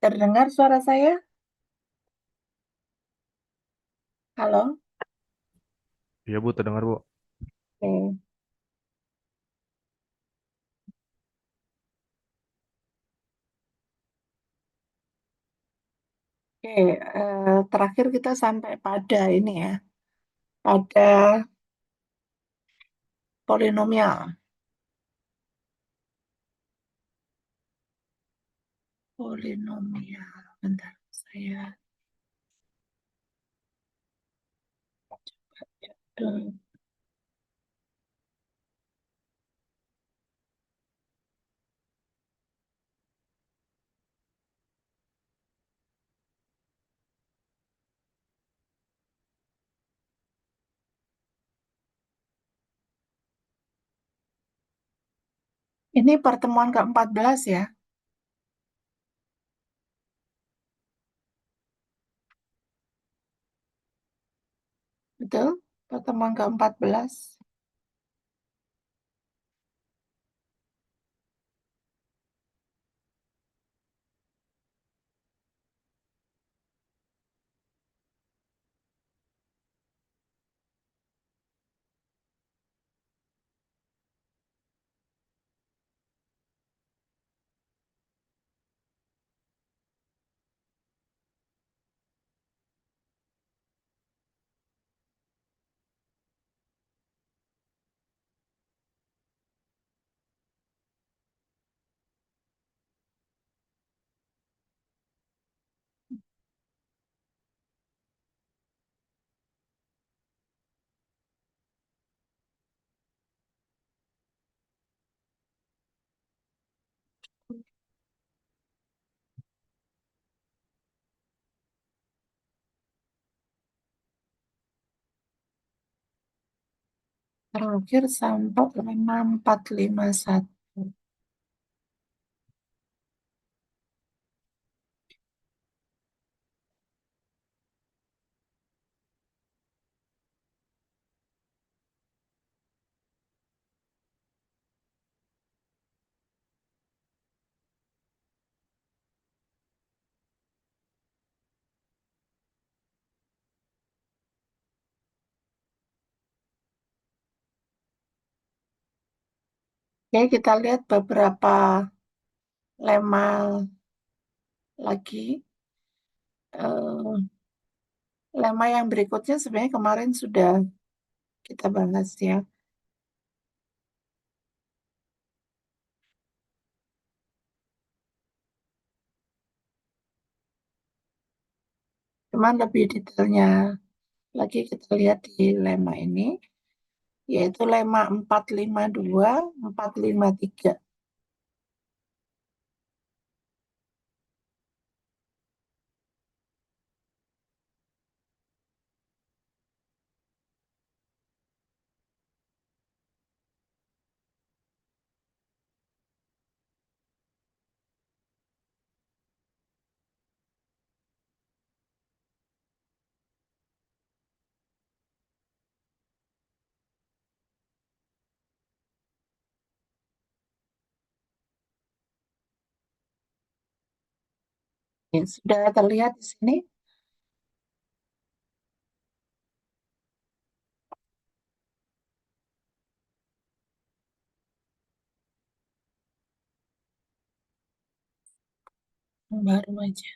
Terdengar suara saya? Halo? Iya Bu, terdengar Bu. Oke, Oke, terakhir kita sampai pada ini ya, pada polinomial. Polinomial, bentar, saya dulu. Ini pertemuan ke-14 ya, betul? Pertemuan ke-14. Terakhir sampai 5451. Oke, kita lihat beberapa lemma lagi. Eh, Lemma yang berikutnya sebenarnya kemarin sudah kita bahas ya. Cuman lebih detailnya lagi kita lihat di lemma ini, yaitu lemma 452, 453. Ya, sudah terlihat di sini. Baru aja.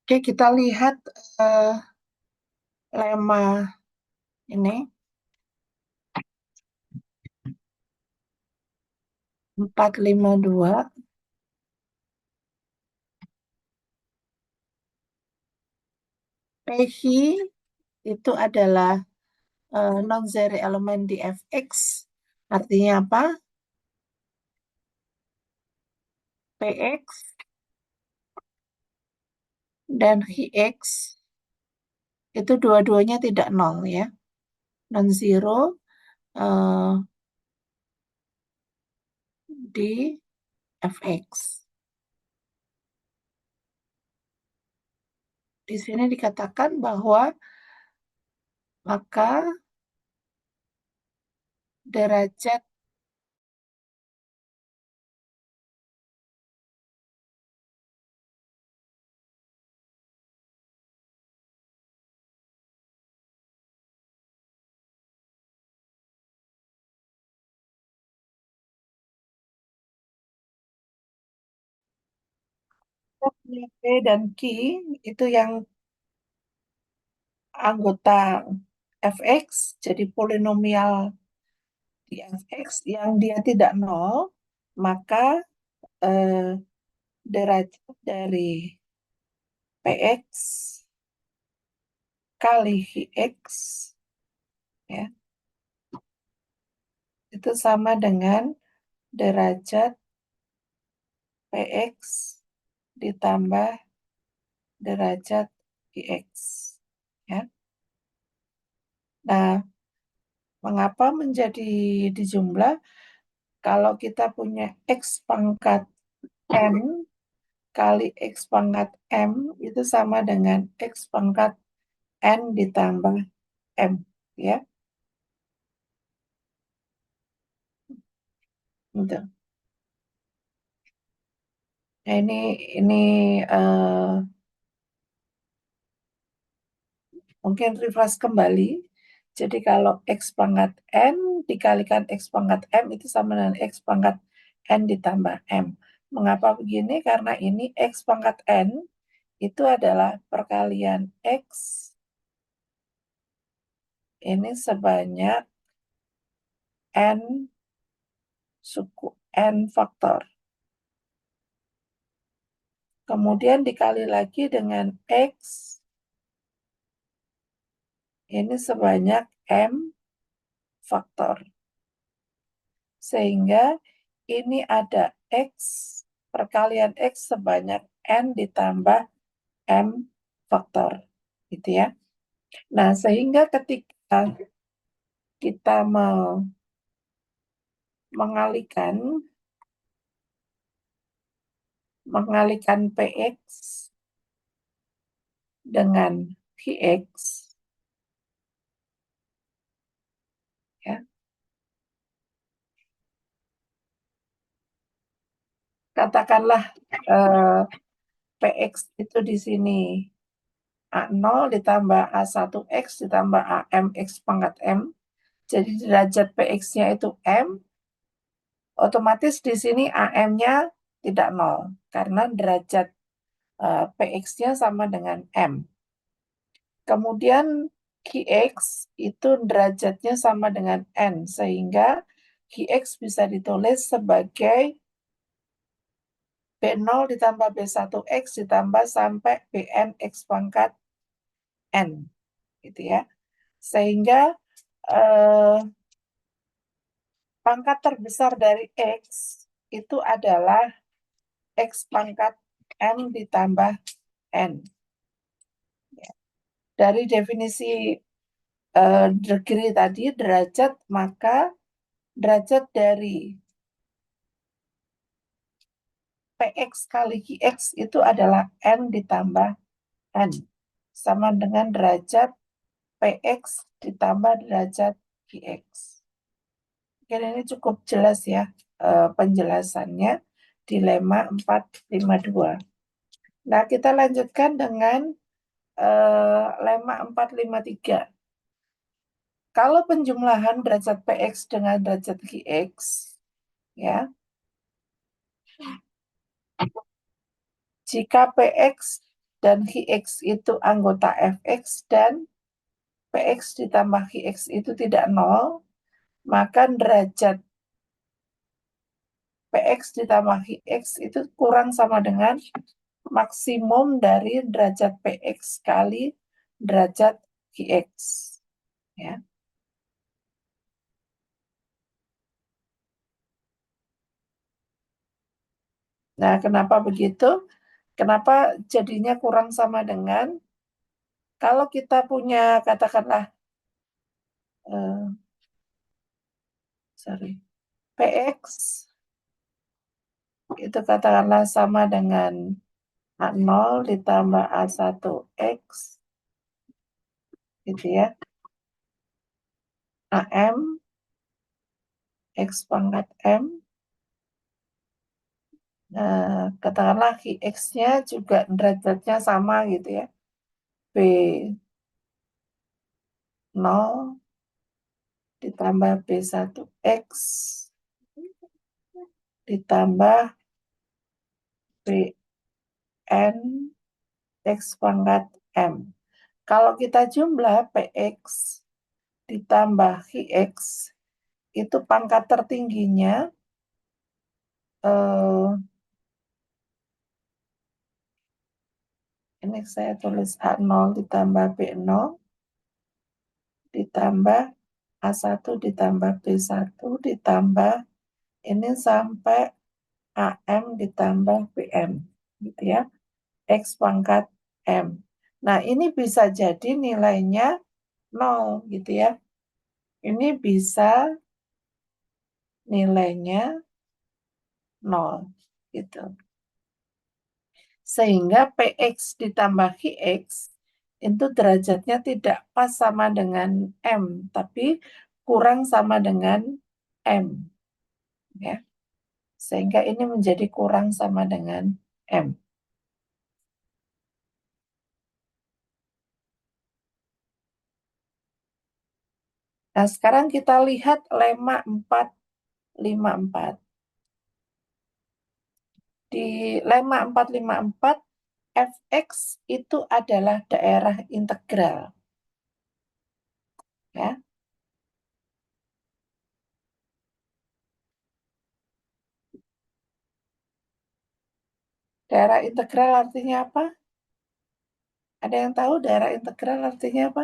Oke, kita lihat lemma ini 452. PI itu adalah non-zero elemen di Fx. Artinya apa? Px dan Hx itu dua-duanya tidak nol ya. Non-zero eh, di Fx. Di sini dikatakan bahwa maka derajat P dan Q itu yang anggota Fx, jadi polinomial di Fx yang dia tidak nol, maka eh, derajat dari Px kali Hx ya, itu sama dengan derajat Px ditambah derajat Hx. Ya. Nah, mengapa menjadi dijumlah? Kalau kita punya X pangkat M kali X pangkat M itu sama dengan X pangkat N ditambah M. Ya, gitu. Nah, ini eh, mungkin refresh kembali. Jadi kalau X pangkat N dikalikan X pangkat M itu sama dengan X pangkat N ditambah M. Mengapa begini? Karena ini X pangkat N itu adalah perkalian X ini sebanyak N suku N faktor. Kemudian dikali lagi dengan X ini sebanyak M faktor. Sehingga ini ada X, perkalian X sebanyak N ditambah M faktor. Gitu ya. Nah, sehingga ketika kita mengalihkan PX dengan VX, ya, katakanlah PX itu di sini A0 ditambah A1X ditambah AMX pangkat M. Jadi derajat PX-nya itu M, otomatis di sini AM-nya tidak 0, karena derajat PX-nya sama dengan M. Kemudian QX itu derajatnya sama dengan N, sehingga QX bisa ditulis sebagai B0 ditambah B1X ditambah sampai Bn X pangkat N. Gitu ya. Sehingga pangkat terbesar dari X itu adalah X pangkat M ditambah N. Dari definisi degree tadi, derajat, maka derajat dari PX kali QX itu adalah N ditambah N. Sama dengan derajat PX ditambah derajat QX. Mungkin ini cukup jelas ya penjelasannya di lemma 452. Nah, kita lanjutkan dengan lemma 453. Kalau penjumlahan derajat PX dengan derajat QX, ya, jika PX dan Hx itu anggota Fx dan Px ditambah Qx itu tidak nol, maka derajat Px ditambah Qx itu kurang sama dengan maksimum dari derajat Px kali derajat Qx. Ya. Nah, kenapa begitu? Kenapa jadinya kurang sama dengan kalau kita punya katakanlah sorry, Px itu katakanlah sama dengan A0 ditambah A1X gitu ya. AM X pangkat M. Nah, katakanlah X-nya juga derajatnya sama gitu ya. B0 ditambah B1X ditambah Bn X pangkat M. Kalau kita jumlah Px ditambah Qx itu pangkat tertingginya ini saya tulis A0 ditambah B0 ditambah A1 ditambah B1 ditambah ini sampai AM ditambah BM gitu ya. X pangkat M. Nah, ini bisa jadi nilainya 0 gitu ya. Ini bisa nilainya 0 gitu. Sehingga Px ditambah Qx itu derajatnya tidak pas sama dengan M, tapi kurang sama dengan M. Ya. Sehingga ini menjadi kurang sama dengan M. Nah, sekarang kita lihat lemma 454. Di lemma 454, Fx itu adalah daerah integral. Ya. Daerah integral artinya apa? Ada yang tahu daerah integral artinya apa?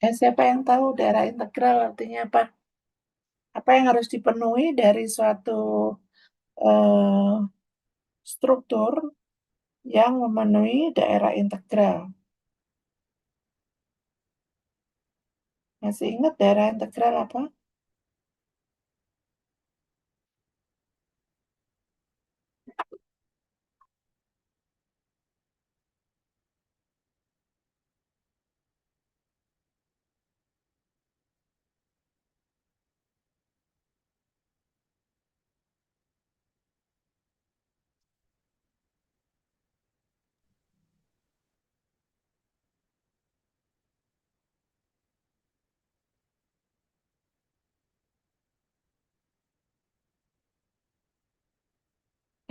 Siapa yang tahu daerah integral artinya apa? Apa yang harus dipenuhi dari suatu eh, struktur yang memenuhi daerah integral? Masih ingat daerah integral apa?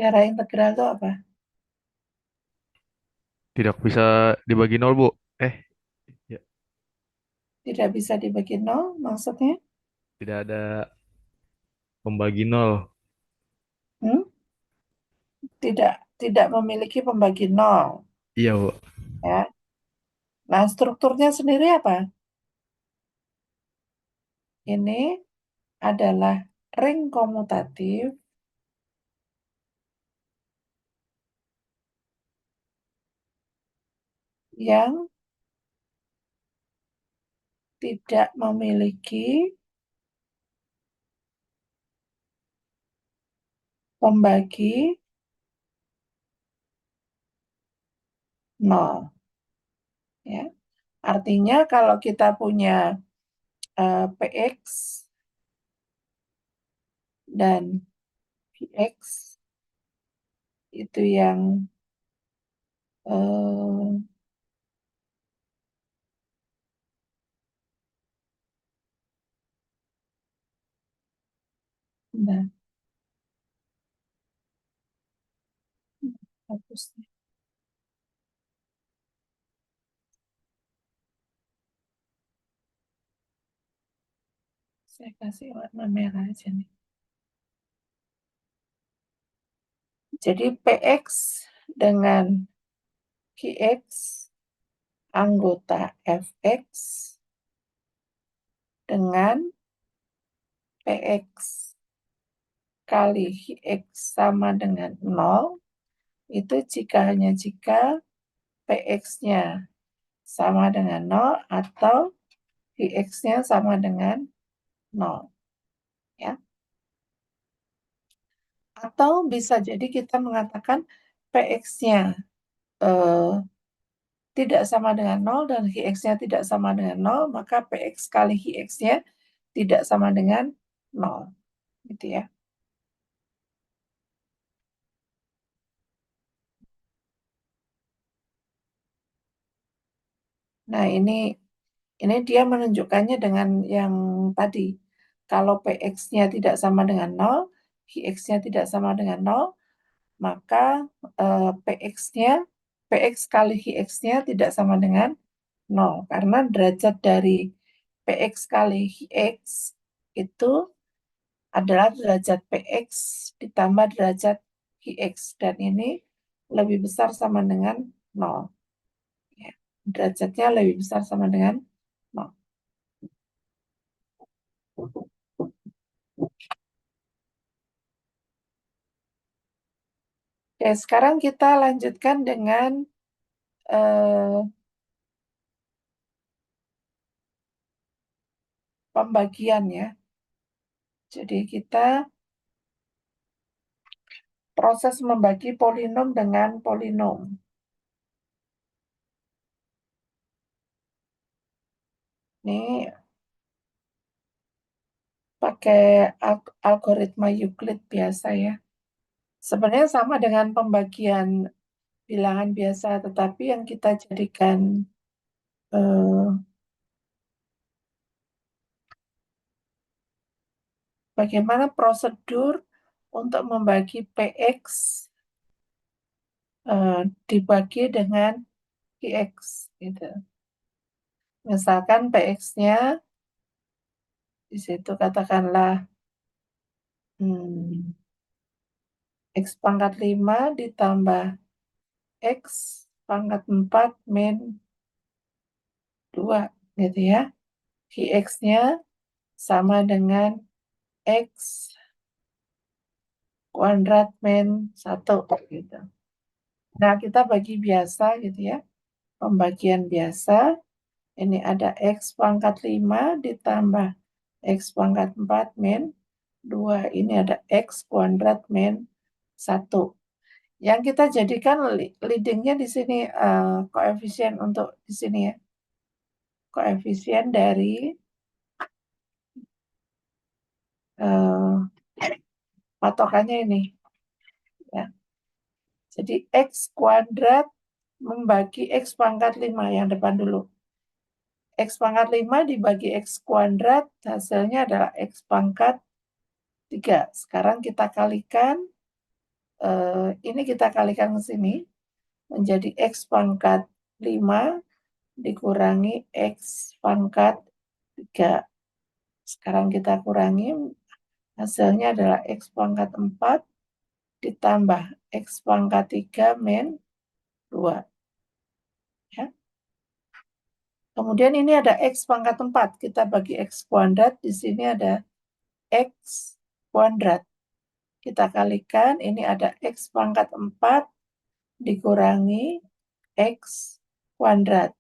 Daerah integral itu apa? Tidak bisa dibagi nol, Bu. Eh, ya, Tidak bisa dibagi nol, maksudnya? tidak ada pembagi nol. Hmm? Tidak, tidak memiliki pembagi nol. Iya, Bu. Ya. Nah, strukturnya sendiri apa? Ini adalah ring komutatif yang tidak memiliki pembagi 0. Ya. Artinya kalau kita punya PX dan VX itu yang nah, hapus nih. Saya kasih warna merah aja nih. Jadi PX dengan QX anggota FX dengan PX kali QX sama dengan 0 itu hanya jika PX-nya sama dengan 0 atau QX-nya sama dengan 0. Ya. Atau bisa jadi kita mengatakan PX-nya tidak sama dengan 0 dan HX-nya tidak sama dengan 0, maka PX kali HX-nya tidak sama dengan 0. Gitu ya. Nah, ini dia menunjukkannya dengan yang tadi. Kalau PX-nya tidak sama dengan 0, HX-nya tidak sama dengan 0, maka PX kali HX-nya tidak sama dengan 0. Karena derajat dari PX kali HX itu adalah derajat PX ditambah derajat HX. Dan ini lebih besar sama dengan 0. Ya. Derajatnya lebih besar sama dengan 0. Oke, sekarang kita lanjutkan dengan pembagian ya. Jadi kita proses membagi polinom dengan polinom. Ini pakai algoritma Euclid biasa ya. Sebenarnya sama dengan pembagian bilangan biasa, tetapi yang kita jadikan bagaimana prosedur untuk membagi PX dibagi dengan QX gitu. Misalkan PX-nya di situ katakanlah X pangkat 5 ditambah X pangkat 4 min 2 gitu ya. QX-nya sama dengan X kuadrat min 1 gitu. Nah, kita bagi biasa gitu ya. Pembagian biasa. Ini ada X pangkat 5 ditambah X pangkat 4 min 2. Ini ada X kuadrat min 1. Yang kita jadikan leadingnya di sini koefisien untuk di sini ya. Koefisien dari patokannya ini. Ya. Jadi X kuadrat membagi X pangkat 5 yang depan dulu. X pangkat 5 dibagi X kuadrat, hasilnya adalah X pangkat 3. Sekarang kita kalikan, ini kita kalikan ke sini, menjadi X pangkat 5 dikurangi X pangkat 3. Sekarang kita kurangi, hasilnya adalah X pangkat 4 ditambah X pangkat 3 min 2. Ya. Kemudian ini ada X pangkat 4. Kita bagi X kuadrat. Di sini ada X kuadrat. Kita kalikan. Ini ada X pangkat 4 dikurangi X kuadrat.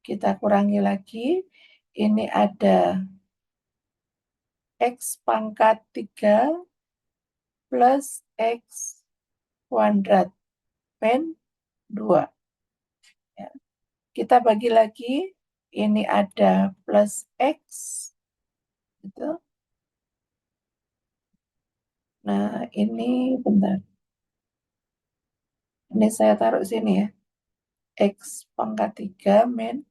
Kita kurangi lagi. Ini ada X pangkat 3 plus X kuadrat min 2. Ya. Kita bagi lagi, ini ada plus X, gitu. Nah, ini bentar. Ini saya taruh sini ya. X pangkat 3 min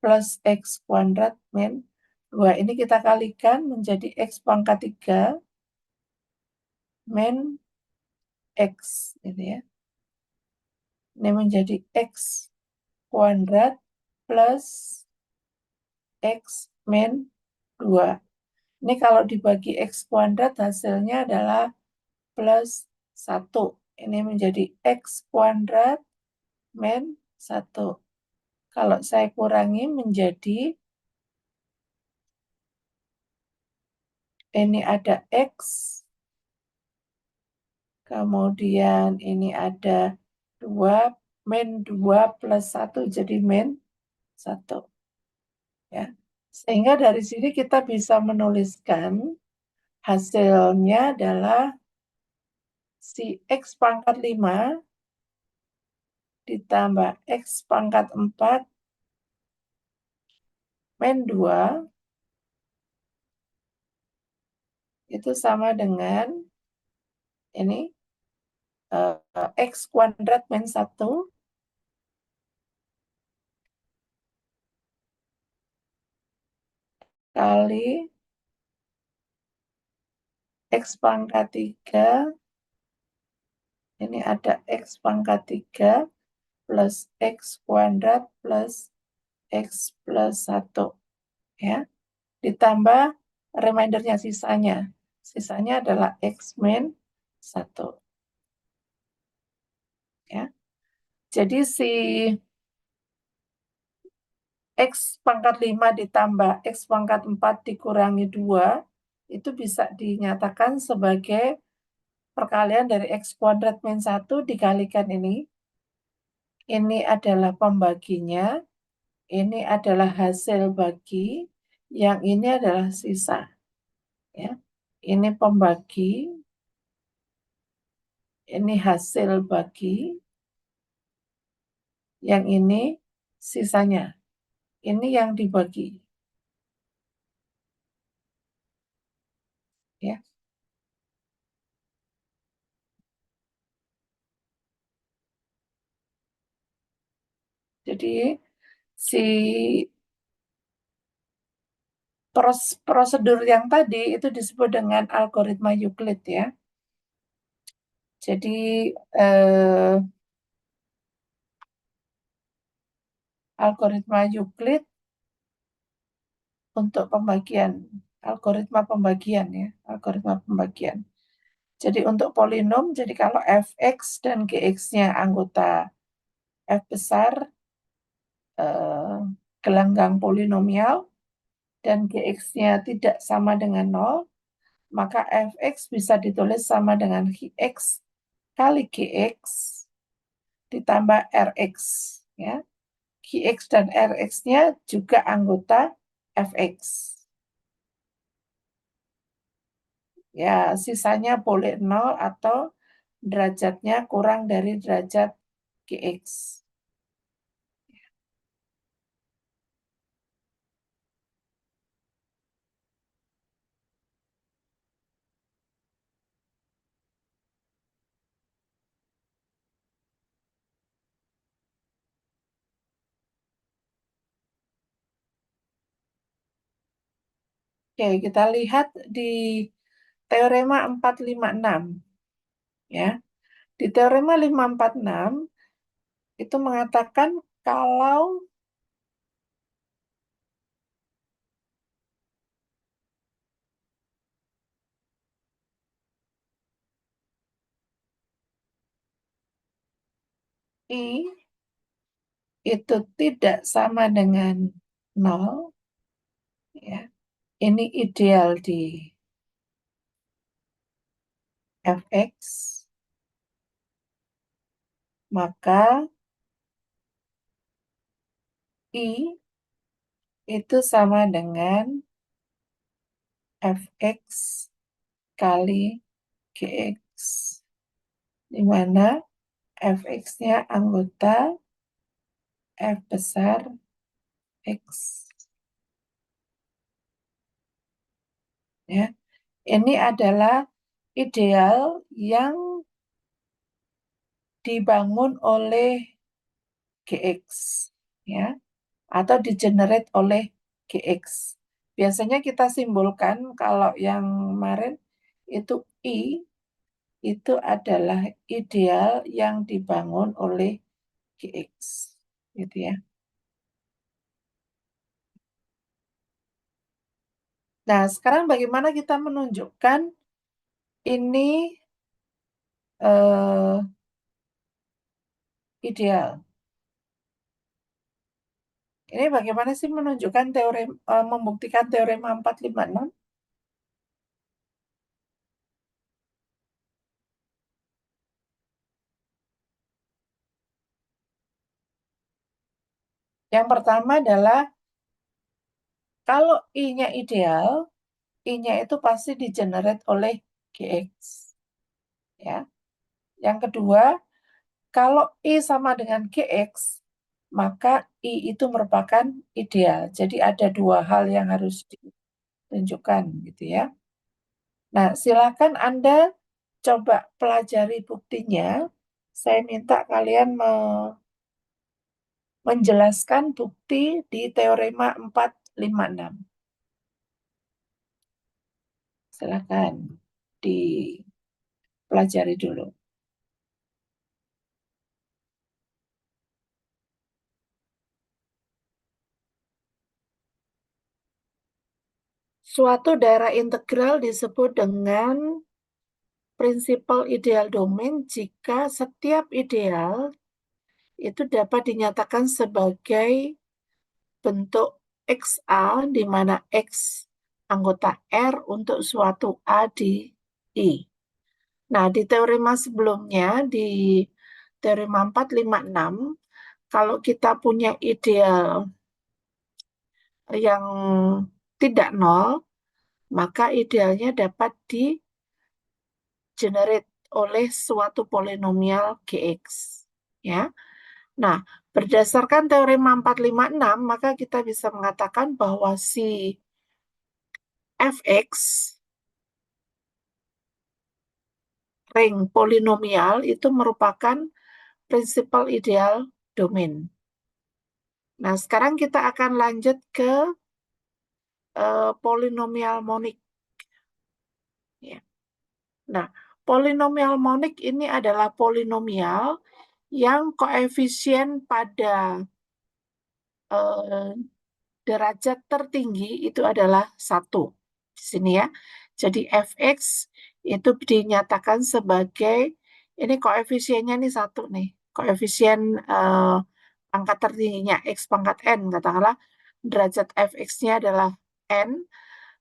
plus X kuadrat min 2. Ini kita kalikan menjadi X pangkat 3 min X, gitu ya. Ini menjadi X kuadrat plus X min 2. Ini kalau dibagi X kuadrat hasilnya adalah plus 1. Ini menjadi X kuadrat min 1. Kalau saya kurangi menjadi, ini ada X, kemudian ini ada 2, min 2 plus 1 jadi min 1. Ya. Sehingga dari sini kita bisa menuliskan hasilnya adalah si X pangkat 5 ditambah X pangkat 4 min 2 itu sama dengan ini X kuadrat min 1 kali X pangkat 3, ini ada X pangkat 3 plus X kuadrat plus X plus 1. Ya. Ditambah remindernya sisanya. Sisanya adalah X min 1. Ya. Jadi si X pangkat 5 ditambah X pangkat 4 dikurangi 2 itu bisa dinyatakan sebagai perkalian dari X kuadrat min 1 dikalikan ini. Ini adalah pembaginya, ini adalah hasil bagi, yang ini adalah sisa. Ya. Ini pembagi, ini hasil bagi, yang ini sisanya. Ini yang dibagi. Ya. Jadi si prosedur yang tadi itu disebut dengan algoritma Euclid ya. Jadi algoritma Euclid untuk pembagian, algoritma pembagian ya, algoritma pembagian. Jadi untuk polinom, jadi kalau fx dan gx-nya anggota f besar, gelanggang polinomial, dan gx-nya tidak sama dengan 0, maka fx bisa ditulis sama dengan x kali gx ditambah rx. Ya. Gx dan rx-nya juga anggota fx. Ya, sisanya boleh 0 atau derajatnya kurang dari derajat gx. Oke, kita lihat di teorema 456. Ya. Di teorema 546 itu mengatakan kalau I itu tidak sama dengan 0, ya. Ini ideal di fx, maka I itu sama dengan fx kali gx, di mana fx-nya anggota f besar x. Ya, ini adalah ideal yang dibangun oleh Gx, ya, atau digenerate oleh Gx. Biasanya kita simbolkan kalau yang kemarin itu I itu adalah ideal yang dibangun oleh Gx, gitu ya. Nah, sekarang bagaimana kita menunjukkan ini ideal? Ini bagaimana sih menunjukkan membuktikan teorema 456? Yang pertama adalah kalau I-nya ideal, I-nya itu pasti digenerate oleh Gx. Ya. Yang kedua, kalau I sama dengan Gx, maka I itu merupakan ideal. Jadi ada dua hal yang harus ditunjukkan gitu ya. Nah, silakan Anda coba pelajari buktinya. Saya minta kalian menjelaskan bukti di teorema 456. Silakan dipelajari dulu. Suatu daerah integral disebut dengan prinsipal ideal domain jika setiap ideal itu dapat dinyatakan sebagai bentuk XA di mana X anggota R untuk suatu A di I. Nah, di teorema sebelumnya, di teorema 456, kalau kita punya ideal yang tidak nol, maka idealnya dapat di-generate oleh suatu polinomial Gx. Ya. Nah, berdasarkan teorema 456, maka kita bisa mengatakan bahwa si fx ring polinomial itu merupakan prinsipal ideal domain. Nah, sekarang kita akan lanjut ke polinomial monik. Ya. Nah, polinomial monik ini adalah polinomial yang koefisien pada eh, derajat tertinggi itu adalah 1. Di sini ya. Jadi fx itu dinyatakan sebagai, ini koefisiennya nih 1 nih. Koefisien pangkat tertingginya x pangkat n, katakanlah derajat fx-nya adalah n,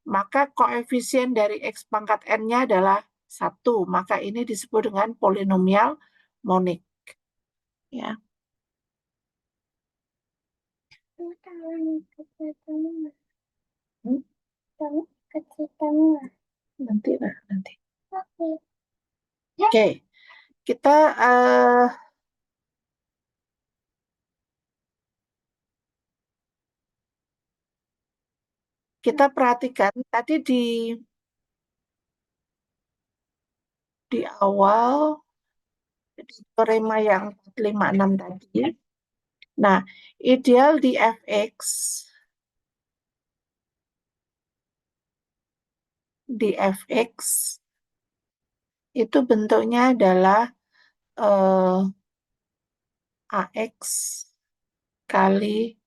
maka koefisien dari x pangkat n-nya adalah 1. Maka ini disebut dengan polinomial monik. Ya. Hmm? Nanti lah, nanti. Oke, kita kita perhatikan tadi di awal di teorema yang 456 tadi. Nah, ideal di fx itu bentuknya adalah ax kali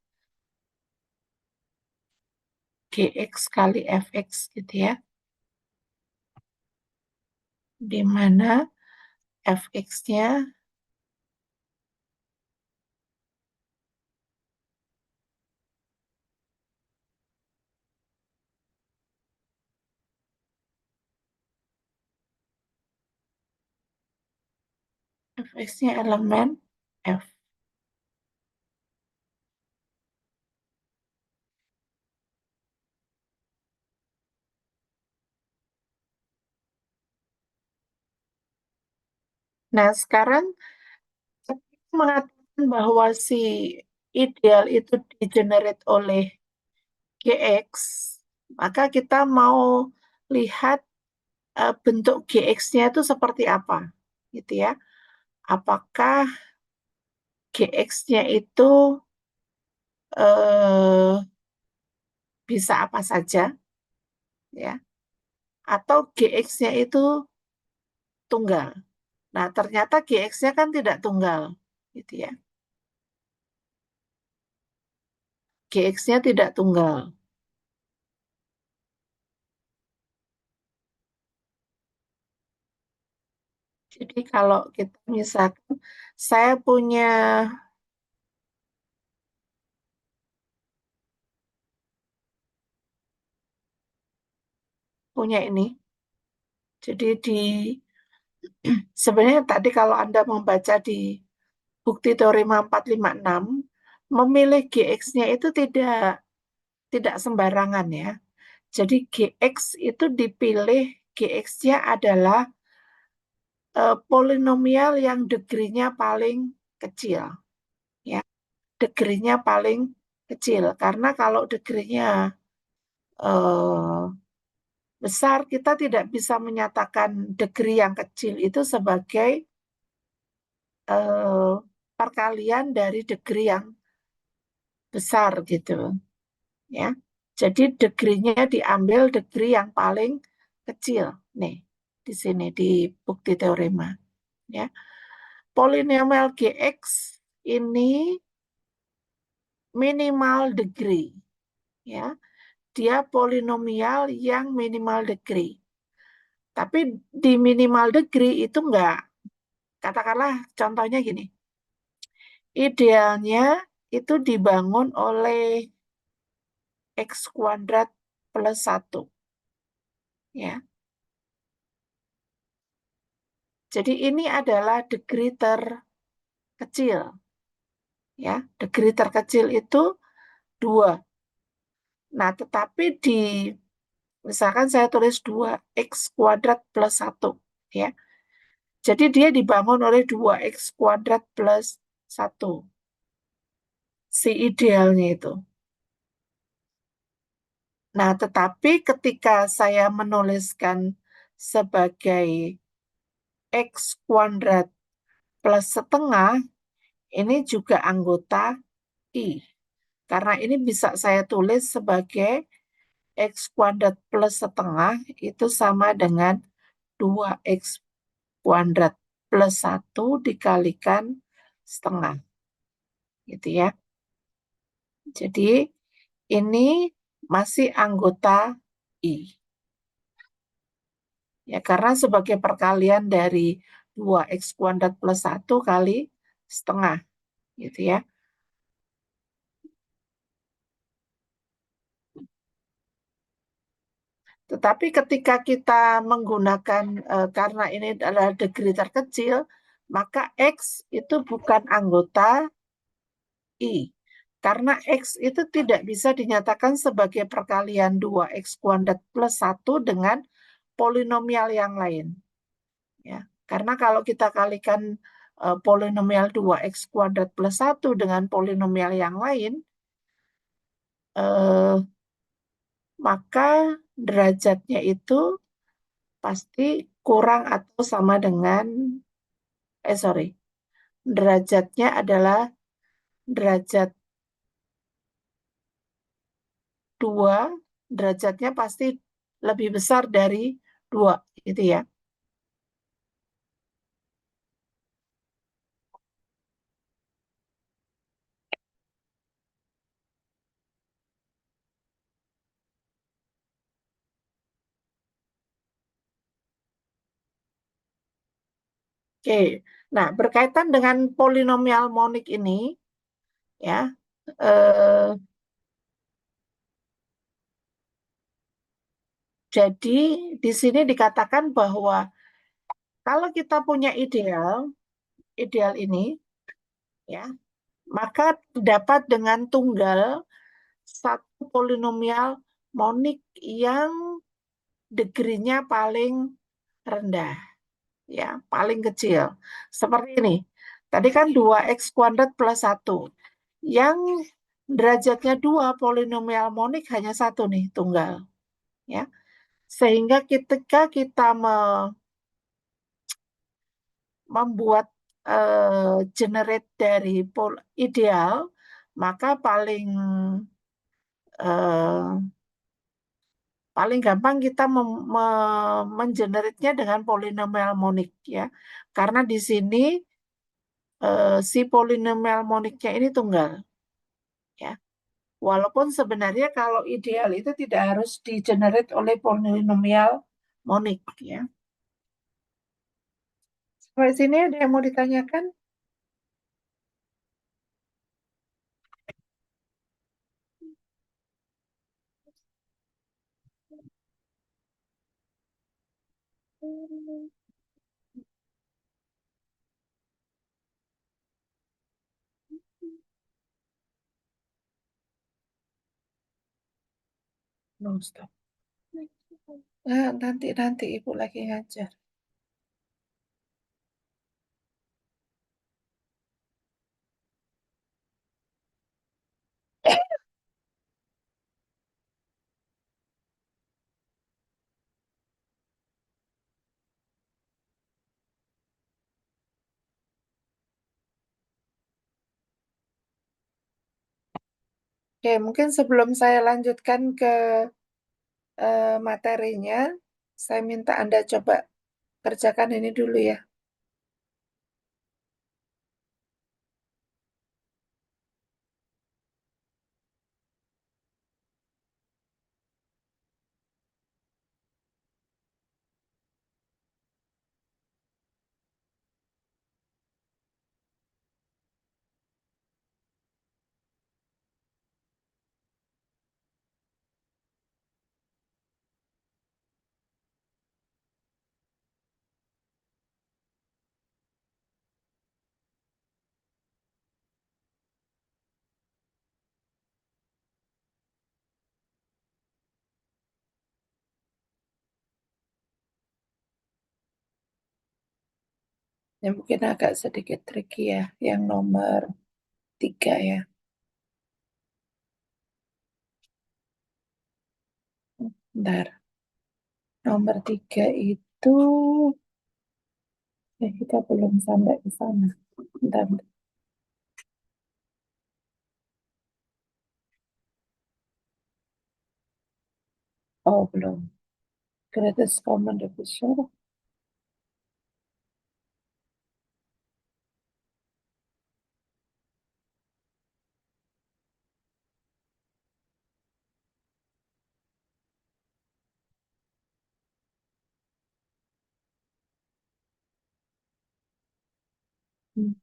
gx kali fx gitu ya. Di mana fx-nya elemen f. Nah, sekarang mengatakan bahwa si ideal itu di-generate oleh GX, maka kita mau lihat bentuk GX-nya itu seperti apa, gitu ya. Apakah GX-nya itu eh, bisa apa saja, ya, atau GX-nya itu tunggal. Nah, ternyata GX-nya kan tidak tunggal, gitu ya. GX-nya tidak tunggal. Jadi kalau kita misalkan saya punya ini. Jadi sebenarnya tadi kalau Anda membaca di bukti teorema 456, memilih GX-nya itu tidak sembarangan ya. Jadi GX itu dipilih, GX-nya adalah polinomial yang degrinya paling kecil, ya. Degrinya paling kecil karena kalau degrinya eh, besar, kita tidak bisa menyatakan degree yang kecil itu sebagai eh, perkalian dari degree yang besar gitu ya. Jadi degree-nya diambil degree yang paling kecil nih di sini di bukti teorema ya. Polinomial GX ini minimal degree ya. Dia polinomial yang minimal degree. Tapi di minimal degree itu enggak. Katakanlah contohnya gini. Idealnya itu dibangun oleh X kuadrat plus 1. Ya. Jadi ini adalah degree terkecil. Ya. Degree terkecil itu 2. Nah, tetapi misalkan saya tulis 2X kuadrat plus 1. Ya. Jadi dia dibangun oleh 2X kuadrat plus 1. Si idealnya itu. Nah, tetapi ketika saya menuliskan sebagai X kuadrat plus setengah, ini juga anggota I. Karena ini bisa saya tulis sebagai X kuadrat plus setengah itu sama dengan 2X kuadrat plus 1 dikalikan setengah. Gitu ya. Jadi ini masih anggota I. Ya, karena sebagai perkalian dari 2X kuadrat plus 1 kali setengah. Gitu ya. Tetapi ketika kita menggunakan, karena ini adalah degree terkecil, maka X itu bukan anggota I. Karena X itu tidak bisa dinyatakan sebagai perkalian 2X kuadrat plus 1 dengan polinomial yang lain. Ya. Karena kalau kita kalikan polinomial 2X kuadrat plus 1 dengan polinomial yang lain, eh, maka derajatnya itu pasti kurang atau sama dengan, sorry, derajatnya adalah derajat 2, derajatnya pasti lebih besar dari 2, gitu ya. Oke, nah berkaitan dengan polinomial monik ini, ya, eh, jadi di sini dikatakan bahwa kalau kita punya ideal ini, ya, maka dapat dengan tunggal satu polinomial monik yang degree-nya paling rendah, ya, paling kecil. Seperti ini. Tadi kan 2x kuadrat plus 1. Yang derajatnya 2 polinomial monik hanya satu nih, tunggal. Ya. Sehingga ketika kita membuat generate dari ideal, maka eh, paling gampang kita mengenerate-nya dengan polinomial monik ya. Karena di sini si polinomial moniknya ini tunggal ya. Walaupun sebenarnya kalau ideal itu tidak harus di-generate oleh polinomial monik ya. Sampai sini ada yang mau ditanyakan? No, stop. Nanti Ibu lagi ngajar. Oke, mungkin sebelum saya lanjutkan ke materinya, saya minta Anda coba kerjakan ini dulu ya. Yang mungkin agak sedikit tricky ya, yang nomor 3 ya. Bentar, nomor 3 itu kita belum sampai ke sana. Bentar, bentar. Oh, belum. Greatest common divisor. Hmm.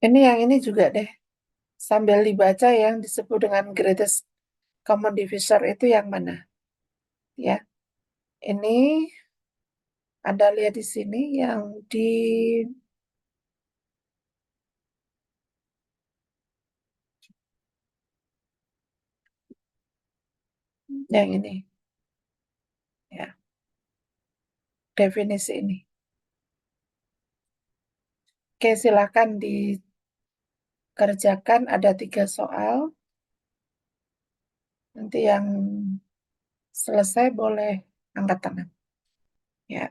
Ini yang ini juga deh. Sambil dibaca yang disebut dengan greatest common divisor itu yang mana? Ya, ini Anda lihat di sini yang ini ya, definisi ini. Oke, silakan dikerjakan ada 3 soal. Nanti yang selesai boleh angkat tangan. Ya,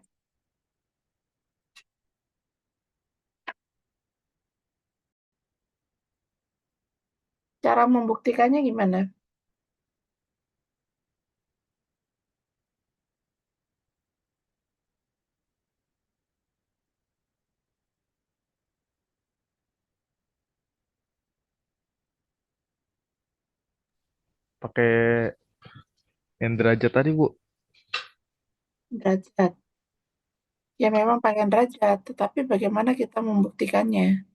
cara membuktikannya gimana? Pakai yang derajat tadi, Bu. Derajat. Ya memang pakai derajat, tetapi bagaimana kita membuktikannya?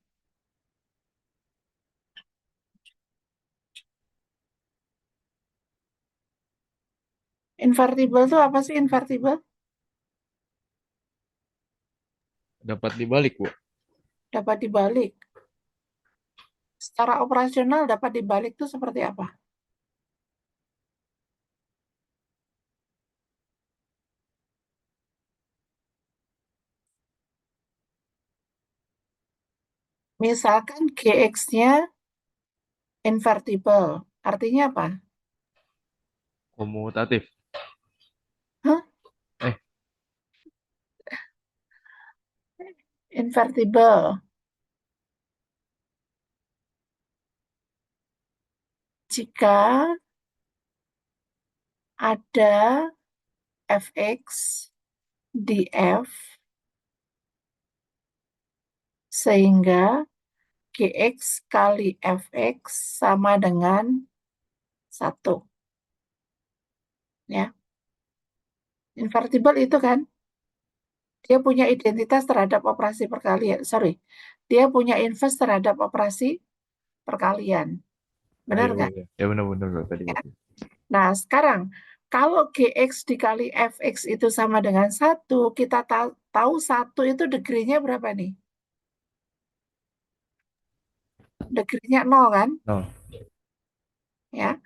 Invertible itu apa sih invertible? Dapat dibalik, Bu. Dapat dibalik. Secara operasional dapat dibalik itu seperti apa? Misalkan GX-nya invertible, artinya apa? Komutatif. Hah? Eh, Invertible. Jika ada fx di f, sehingga gx kali fx sama dengan 1. Ya. Invertible itu kan, dia punya identitas terhadap operasi perkalian. Sorry, dia punya inverse terhadap operasi perkalian. Benar ayo nggak? ya. Ya benar-benar Bro, tadi Ya. Bro. Nah, sekarang kalau gx dikali fx itu sama dengan 1, kita tahu 1 itu degree-nya berapa nih? Degree-nya 0 kan? No. Ya.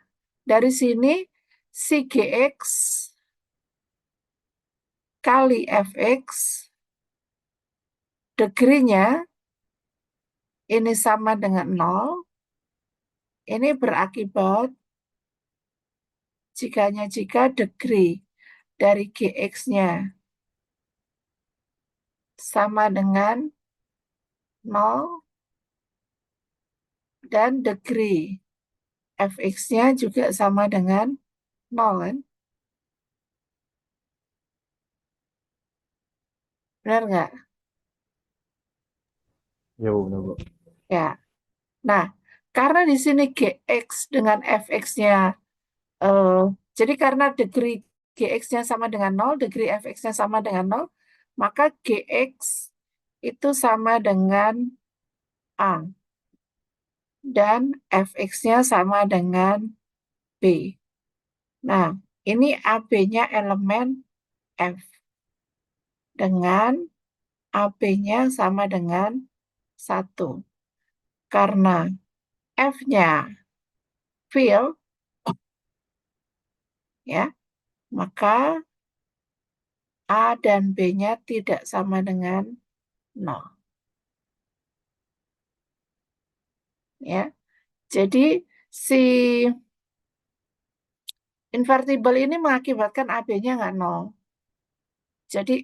Dari sini si gx kali fx degree-nya ini sama dengan 0. Ini berakibat jika degree dari gx-nya sama dengan 0 dan degree fx-nya juga sama dengan 0 kan? Benar nggak? Ya benar Bro. Ya. Nah, karena di sini gx dengan fx-nya, eh, jadi karena degree gx-nya sama dengan 0, degree fx-nya sama dengan 0, maka gx itu sama dengan A. Dan fx-nya sama dengan B. Nah, ini AB-nya elemen F. Dengan AB-nya sama dengan 1. Karena F-nya field, ya, maka A dan B-nya tidak sama dengan 0. Ya. Jadi si invertible ini mengakibatkan AB-nya nggak 0. Jadi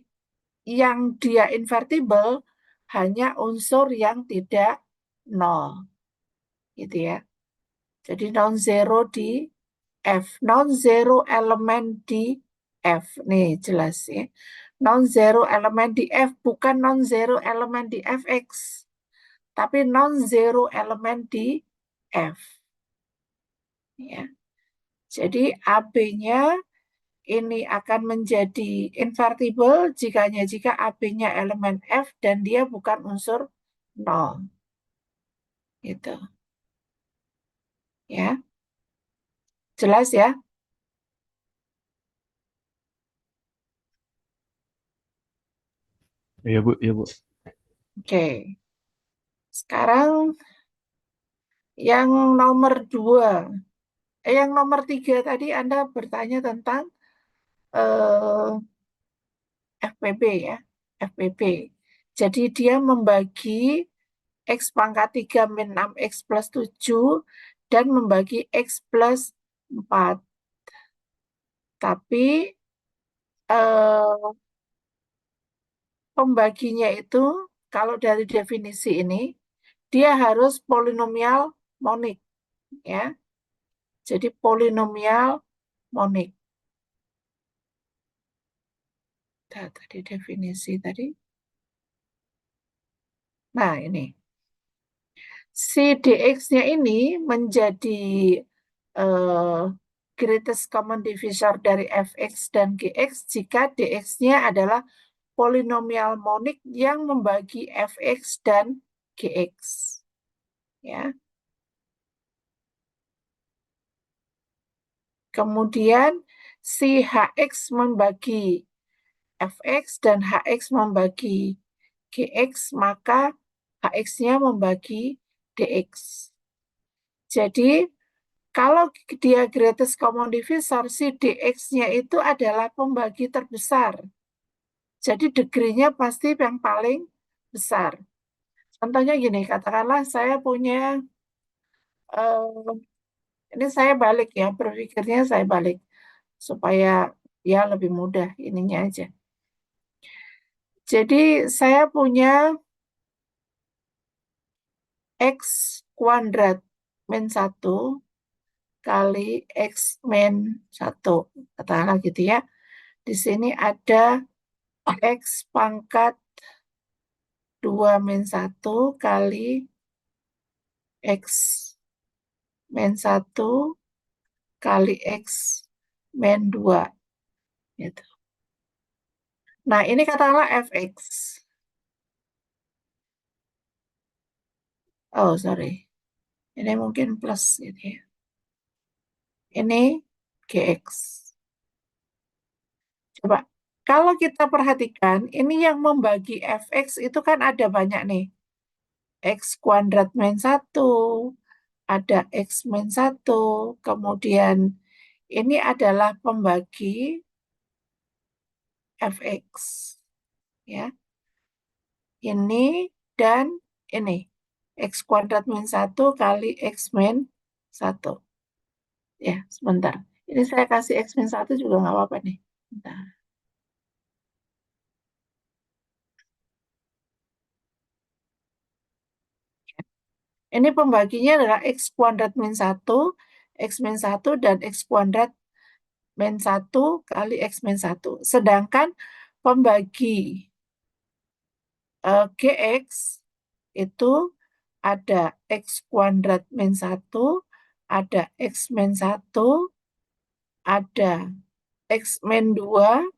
yang dia invertible hanya unsur yang tidak 0. Gitu ya. Jadi non-zero di F. Non-zero elemen di F. Nih jelas ya. Non-zero elemen di F bukan non-zero elemen di Fx. Tapi non-zero elemen di F. Ya. Jadi AB-nya ini akan menjadi invertible jika AB-nya elemen F dan dia bukan unsur 0. Gitu. Ya. Jelas ya? Iya Bu, iya Bu. Oke. Sekarang yang nomor 2. Yang nomor 3 tadi Anda bertanya tentang eh, FPB ya. FPB. Jadi dia membagi X pangkat 3 min 6X plus 7 dan membagi X plus 4. Tapi eh, pembaginya itu kalau dari definisi ini dia harus polinomial monik ya. Jadi polinomial monik. Nah, tadi definisi tadi. Nah, ini. Si dx-nya ini menjadi eh, greatest common divisor dari fx dan gx jika dx-nya adalah polinomial monik yang membagi fx dan gx. Ya. Kemudian si hx membagi fx dan hx membagi gx, maka hx-nya membagi dx. Jadi kalau dia greatest common divisor, si dx-nya itu adalah pembagi terbesar. Jadi degree-nya pasti yang paling besar. Contohnya gini, katakanlah saya punya, eh, ini saya balik ya, berpikirnya saya balik. Supaya ya lebih mudah ininya aja. Jadi saya punya x kuadrat min 1 kali x min 1. Katakanlah gitu ya. Di sini ada x pangkat 2 min 1 kali x min 1 kali x min 2. Gitu. Nah, ini katakanlah fx. Oh, sorry. Ini mungkin plus gitu ya. Ini gx. Coba, kalau kita perhatikan, ini yang membagi fx itu kan ada banyak nih. X kuadrat min 1, ada X min 1, kemudian ini adalah pembagi fx. Ya, ini dan ini. X kuadrat min 1 kali X min 1. Ya, sebentar. Ini saya kasih X min 1 juga nggak apa-apa nih. Bentar. Ini pembaginya adalah X kuadrat min 1, X min 1, dan X kuadrat min 1 kali X min 1. Sedangkan pembagi GX itu ada X kuadrat min 1, ada X min 1, ada X min 2,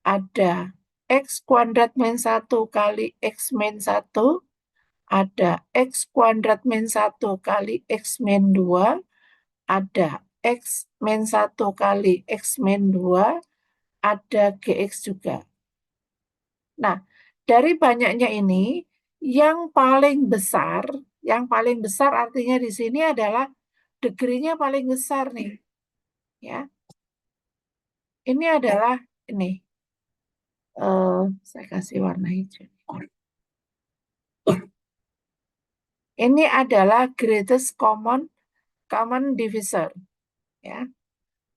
ada X kuadrat min 1 kali X min 1, ada X kuadrat min 1 kali X min 2, ada X min 1 kali X min 2, ada GX juga. Nah, dari banyaknya ini, yang paling besar artinya di sini adalah degree-nya paling besar nih. Ya, ini adalah ini. Saya kasih warna hijau. Ini adalah greatest common divisor. Ya,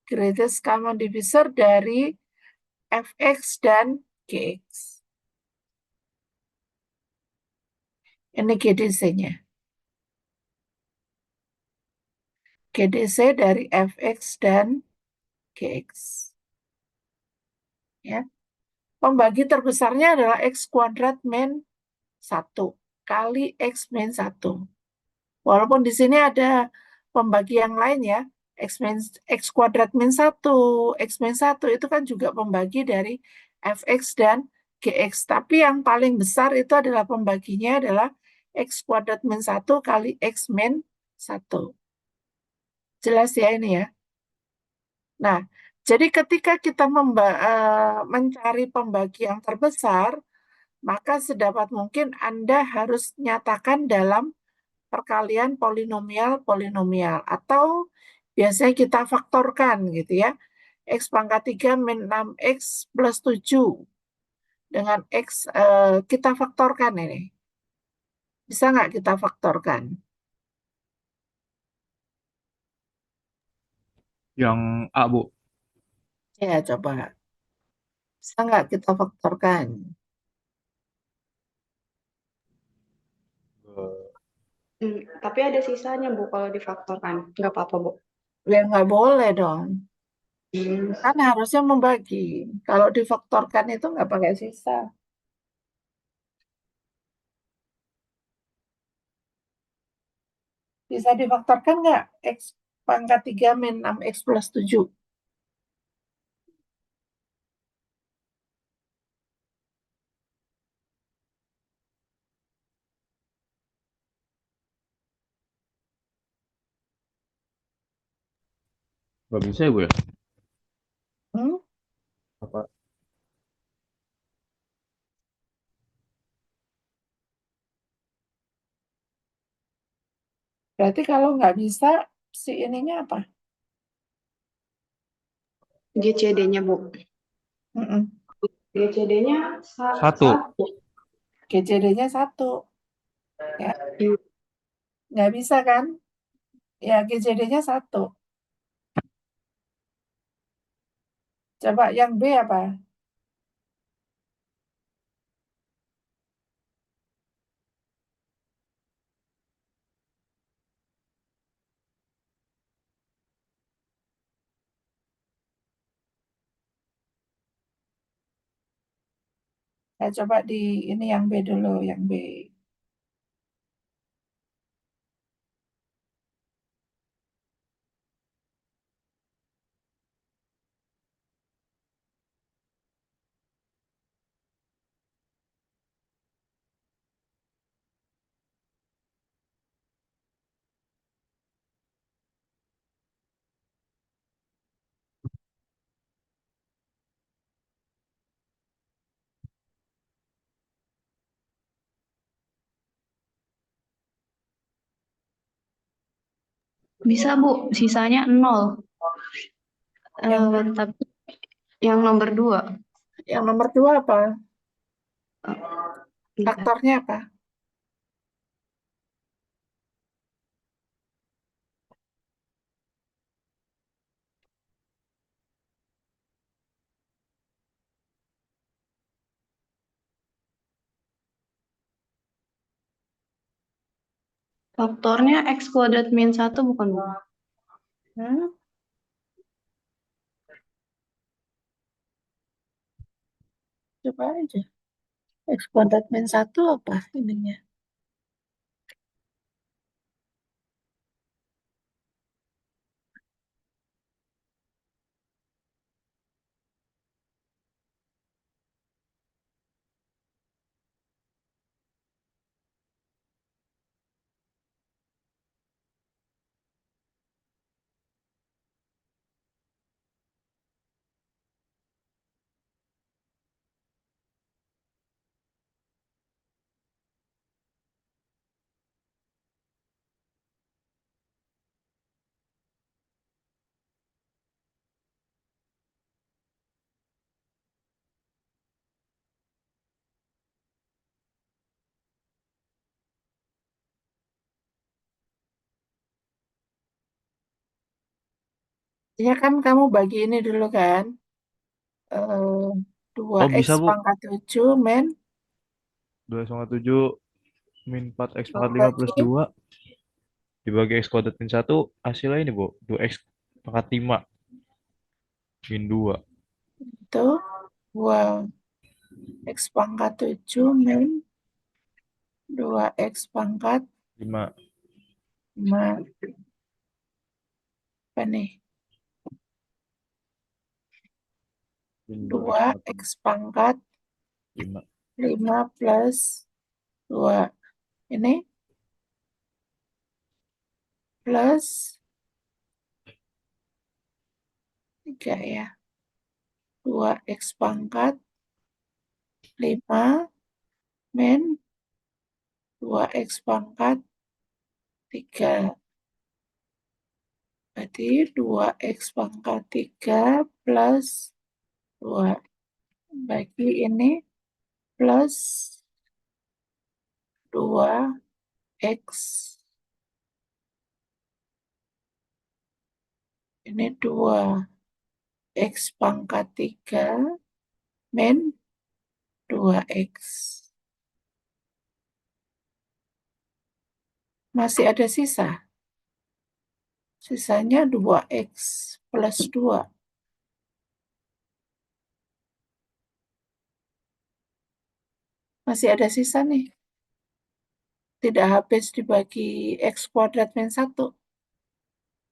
greatest common divisor dari fx dan gx. Ini GDC-nya. GDC dari fx dan gx. Ya. Pembagi terbesarnya adalah X kuadrat min 1 kali X min 1. Walaupun di sini ada pembagi yang lain ya, X kuadrat min 1, X min 1 itu kan juga pembagi dari Fx dan Gx. Tapi yang paling besar itu adalah pembaginya adalah X kuadrat min 1 kali X min 1. Jelas ya ini ya? Nah, jadi ketika kita mencari pembagi yang terbesar, maka sedapat mungkin Anda harus nyatakan dalam perkalian polinomial-polinomial atau biasanya kita faktorkan gitu ya. X pangkat 3 min 6X plus 7 dengan X kita faktorkan ini. Bisa nggak kita faktorkan? Yang A, Bu. Ya, coba. Bisa nggak kita faktorkan? Tapi ada sisanya, Bu, kalau difaktorkan. Nggak apa-apa, Bu. Ya, nggak boleh dong. Hmm. Kan harusnya membagi. Kalau difaktorkan itu nggak pakai sisa. Bisa difaktorkan nggak? X pangkat 3 min 6X plus 7. Nggak bisa ya, Bu ya? Hmm? Apa? Berarti kalau nggak bisa, si ininya apa? GCD-nya, Bu. Mm-mm. GCD-nya Satu. satu. GCD-nya 1. Ya, Iya. nggak bisa kan? Ya, GCD-nya 1. Coba yang B apa? Coba di ini yang B dulu, yang B. Bisa, Bu. Sisanya 0. Yang Tapi yang nomor 2. yang nomor 2 apa? Bentar. Faktornya apa? Faktornya X kuadrat min 1 bukan, Bu? Hmm? Coba aja. X kuadrat min 1 apa ininya? Ya kan kamu bagi ini dulu kan. Eh, 2x bisa, Bu. pangkat 7 min 2,7 min 4x pangkat 5 plus bagi 2 dibagi x kuadrat min 1 hasilnya ini, Bu. 2x pangkat 5 min 2. itu 2x pangkat 7 min 2x pangkat 5 5. Apa nih? min 2x pangkat 5. 5 plus 2. Ini plus 3 ya. 2x pangkat 5 min 2x pangkat 3. Berarti 2x pangkat 3 plus 2. Bagi ini plus 2x. Ini 2x pangkat 3 min 2x. Masih ada sisa. Sisanya 2x plus 2. Masih ada sisa nih. Tidak habis dibagi x kuadrat min 1.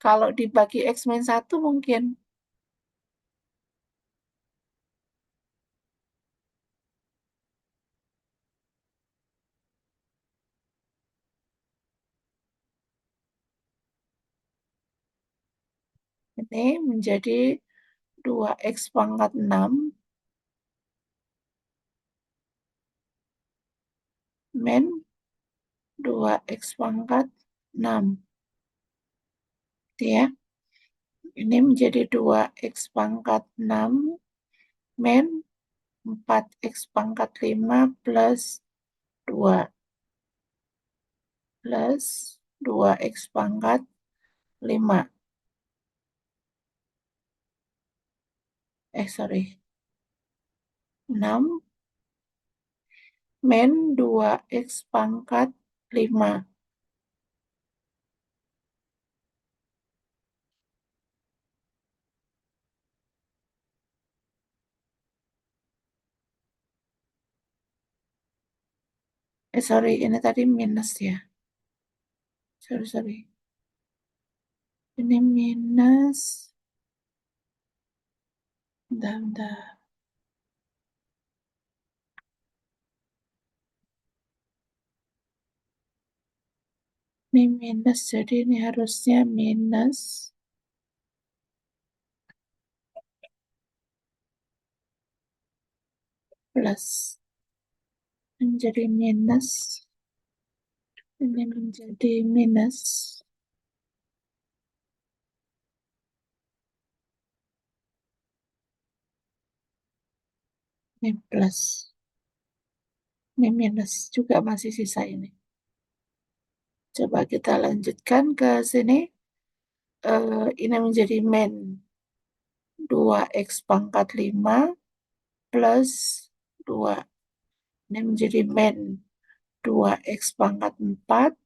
Kalau dibagi x min 1 mungkin. Ini menjadi 2x pangkat 6 min 2x pangkat 6. ya. Ini menjadi 2x pangkat 6 min 4x pangkat 5 plus 2 plus 2x pangkat 5. Sorry. 6 min 2x pangkat 5. Sorry, ini tadi minus ya. Sorry. Ini minus. Bentar. Ini minus, jadi ini harusnya minus. Plus. Menjadi minus. Ini menjadi minus. Ini plus. Ini minus juga masih sisa ini. Coba kita lanjutkan ke sini. Ini menjadi min 2x pangkat 5 plus 2. Ini menjadi min 2x pangkat 4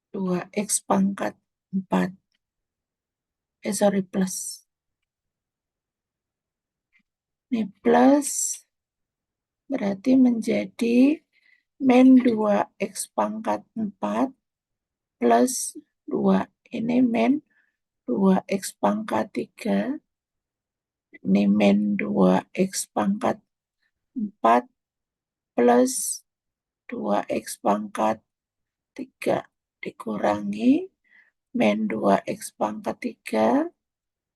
2x pangkat 4. Sorry, plus. Ini plus berarti menjadi min 2x pangkat 4 plus 2. Ini min 2x pangkat 3. Ini min 2x pangkat 4 plus 2x pangkat 3 dikurangi min 2x pangkat 3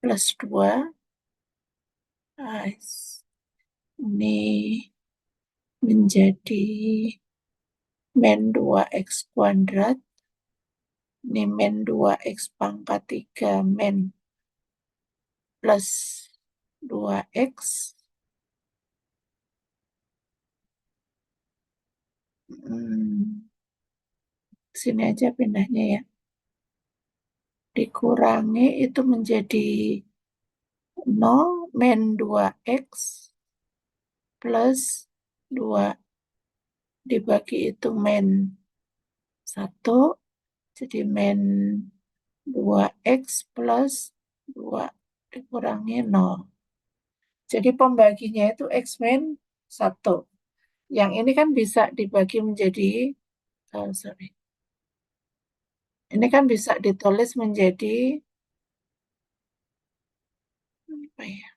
plus 2. Ini menjadi min 2x kuadrat. Ini min 2x pangkat 3 min plus 2x. Sini aja pindahnya ya. Dikurangi itu menjadi 0 min 2x plus 2 dibagi itu min 1 jadi min 2x plus 2 dikurangi 0. Jadi pembaginya itu x min 1. Yang ini kan bisa dibagi menjadi, sorry. Ini kan bisa ditulis menjadi, apa ya?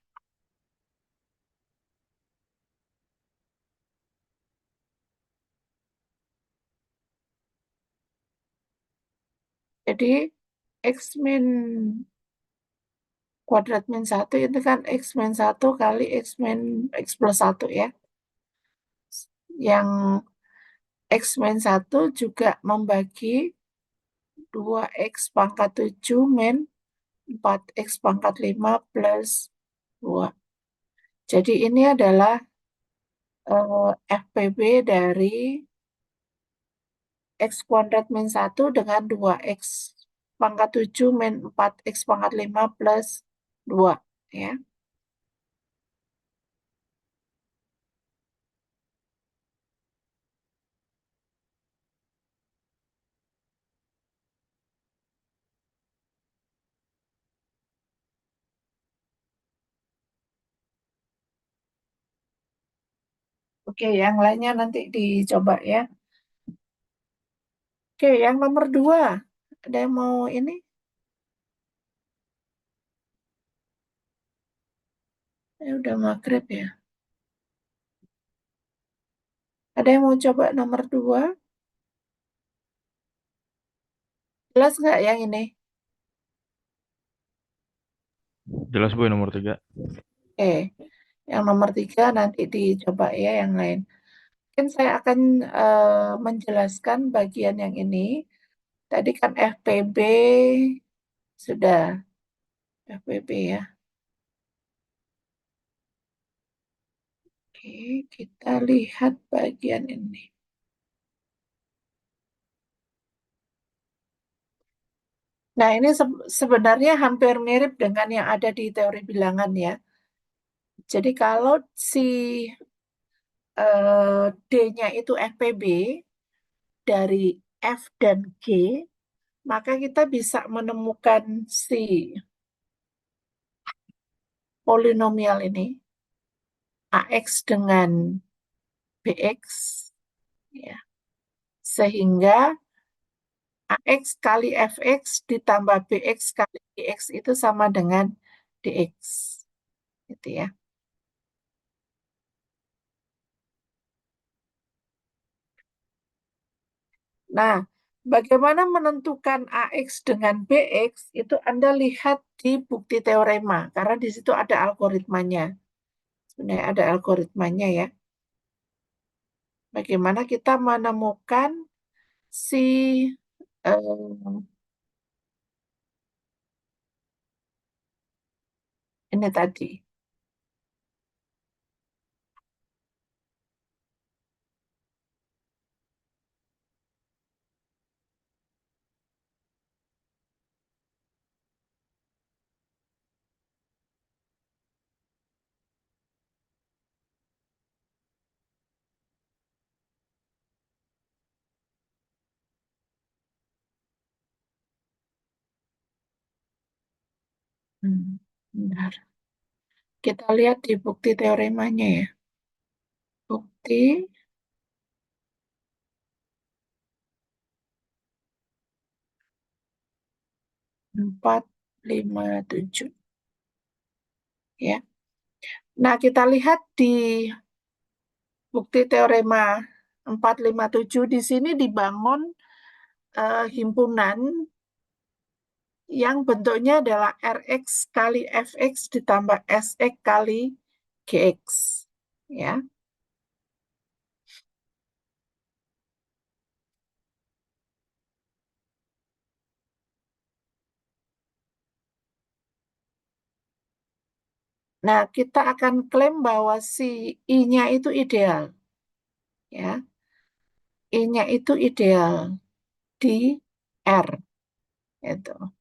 Jadi x min kuadrat min 1 itu kan x min 1 kali x plus 1 ya. Yang x min 1 juga membagi 2x pangkat 7 min 4x pangkat 5 plus 2. Jadi ini adalah FPB dari x kuadrat min 1 dengan 2x pangkat 7 min 4x pangkat 5 plus 2. Ya. Oke, yang lainnya nanti dicoba ya. Oke, yang nomor 2. Ada yang mau ini? Udah maghrib ya. Ada yang mau coba nomor 2? Jelas nggak yang ini? Jelas Bu, nomor 3. Oke, yang nomor 3 nanti dicoba ya yang lain. Mungkin saya akan menjelaskan bagian yang ini. Tadi kan FPB sudah, FPB ya. Oke, kita lihat bagian ini. Nah, ini sebenarnya hampir mirip dengan yang ada di teori bilangan ya. Jadi kalau si D-nya itu FPB dari F dan G, maka kita bisa menemukan si polinomial ini, AX dengan BX, ya. Sehingga AX kali FX ditambah BX kali GX itu sama dengan DX. Gitu ya. Nah, bagaimana menentukan AX dengan BX itu Anda lihat di bukti teorema, karena di situ ada algoritmanya. Sebenarnya ada algoritmanya ya. Bagaimana kita menemukan si eh, ini tadi. Bentar. Kita lihat di bukti teoremanya ya. Bukti 457 ya. Nah, kita lihat di bukti teorema 457 di sini dibangun himpunan yang bentuknya adalah Rx kali Fx ditambah Sx kali Gx. Ya. Nah, kita akan klaim bahwa si I-nya itu ideal. Ya. I-nya itu ideal di R. Itu.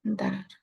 Bentar.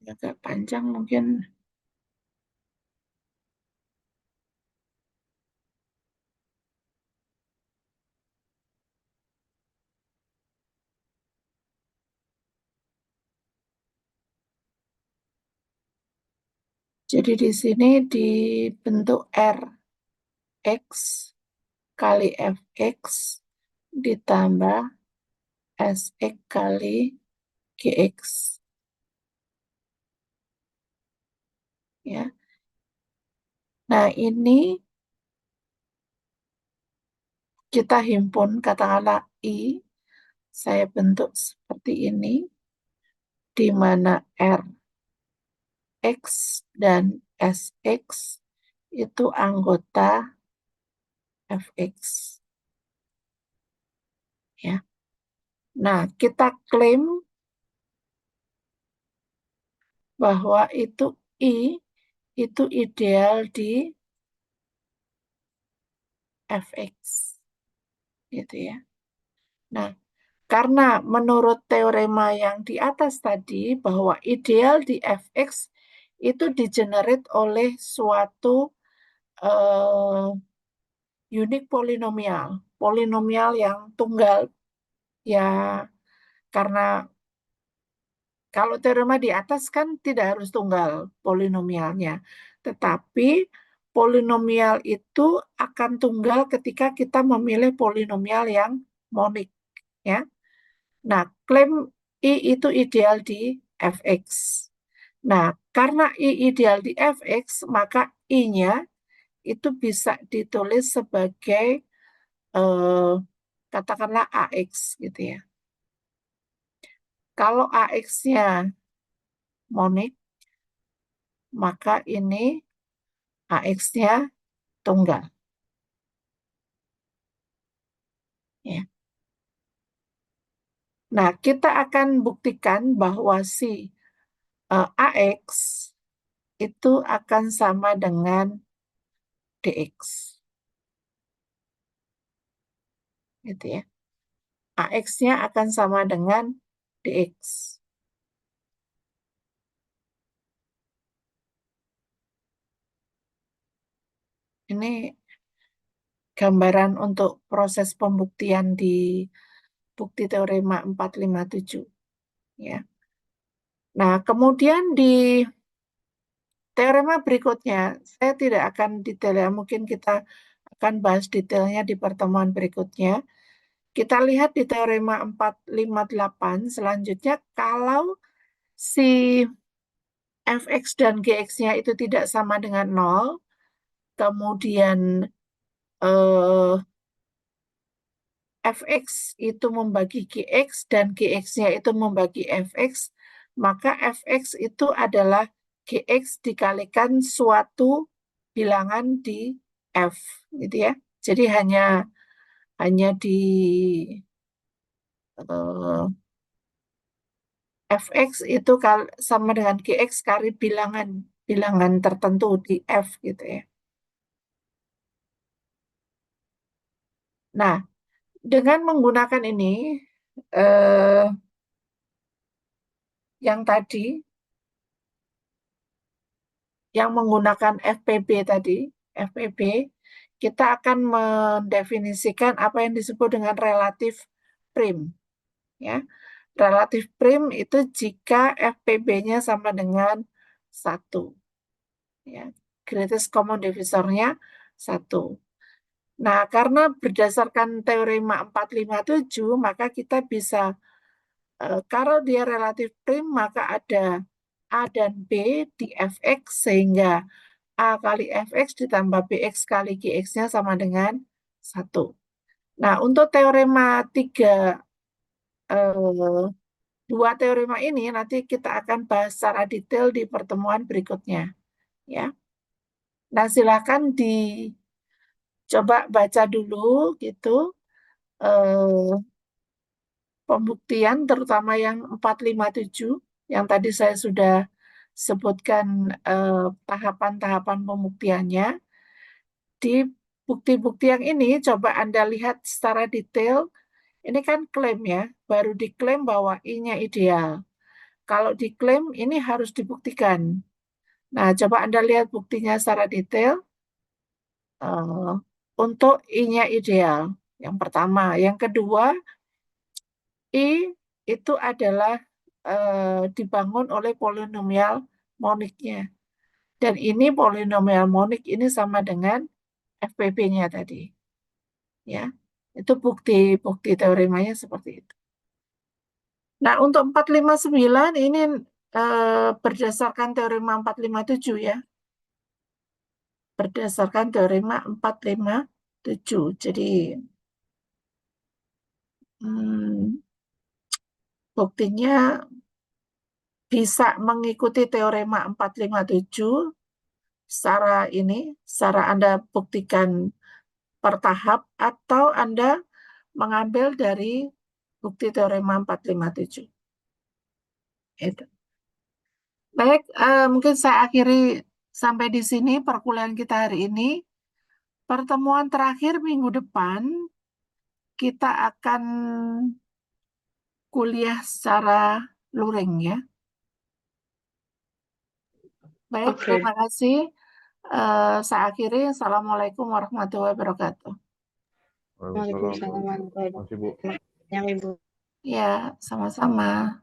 Agak panjang mungkin. Jadi di sini dibentuk Rx kali Fx ditambah Sx kali Gx. Ya. Nah, ini kita himpun katakanlah I, saya bentuk seperti ini, di mana Rx dan Sx itu anggota Fx. Ya. Nah, kita klaim bahwa itu I itu ideal di Fx. Gitu ya. Nah, karena menurut teorema yang di atas tadi bahwa ideal di Fx itu digenerate oleh suatu unique polinomial, polinomial yang tunggal, ya karena kalau teorema di atas kan tidak harus tunggal polinomialnya, tetapi polinomial itu akan tunggal ketika kita memilih polinomial yang monik, ya. Nah, klaim I itu ideal di fx. Nah, karena I ideal di fx, maka I-nya itu bisa ditulis sebagai katakanlah AX gitu ya. Kalau AX-nya monik, maka ini AX-nya tunggal. Ya. Nah, kita akan buktikan bahwa si AX itu akan sama dengan DX. Gitu ya. AX-nya akan sama dengan DX. Ini gambaran untuk proses pembuktian di bukti teorema 457. Ya. Nah, kemudian di teorema berikutnya, saya tidak akan detail ya, mungkin kita akan bahas detailnya di pertemuan berikutnya. Kita lihat di teorema 458 selanjutnya, kalau si fx dan gx-nya itu tidak sama dengan 0, kemudian eh, fx itu membagi gx dan gx-nya itu membagi fx, maka fx itu adalah gx dikalikan suatu bilangan di f, gitu ya. Jadi hanya di fx itu sama dengan gx kali bilangan tertentu di f gitu ya. Nah, dengan menggunakan ini eh, yang tadi yang menggunakan FPB tadi, FPB, kita akan mendefinisikan apa yang disebut dengan relatif prim. Ya. Relatif prim itu jika FPB-nya sama dengan 1. Ya. Greatest common divisornya 1. Nah, karena berdasarkan teorema 457, maka kita bisa, kalau dia relatif prim, maka ada A dan B di fx, sehingga A kali fx ditambah bx kali gx-nya sama dengan 1. Nah, untuk teorema 2 teorema ini nanti kita akan bahas secara detail di pertemuan berikutnya. Ya. Nah, silakan dicoba baca dulu gitu pembuktian, terutama yang 457, yang tadi saya sudah sebutkan tahapan-tahapan pembuktiannya. Di bukti-bukti yang ini coba Anda lihat secara detail. Ini kan klaim ya, baru diklaim bahwa I-nya ideal. Kalau diklaim ini harus dibuktikan. Nah, coba Anda lihat buktinya secara detail untuk I-nya ideal. Yang pertama, yang kedua, I itu adalah dibangun oleh polinomial moniknya. Dan ini polinomial monik ini sama dengan FPB-nya tadi. Ya, itu bukti teoremanya seperti itu. Nah, untuk 459 ini berdasarkan teorema 457 ya. Berdasarkan teorema 457. Jadi buktinya bisa mengikuti teorema 457 secara Anda buktikan per tahap, atau Anda mengambil dari bukti teorema 457. Itu. Baik, mungkin saya akhiri sampai di sini perkuliahan kita hari ini. Pertemuan terakhir minggu depan, kita akan kuliah secara luring ya. Baik, Oke. terima kasih. Saya akhiri. Assalamualaikum warahmatullahi wabarakatuh. Waalaikumsalam. Waalaikumsalam warahmatullahi Makasih, Bu. wabarakatuh. Yang Ibu. Ya, sama-sama.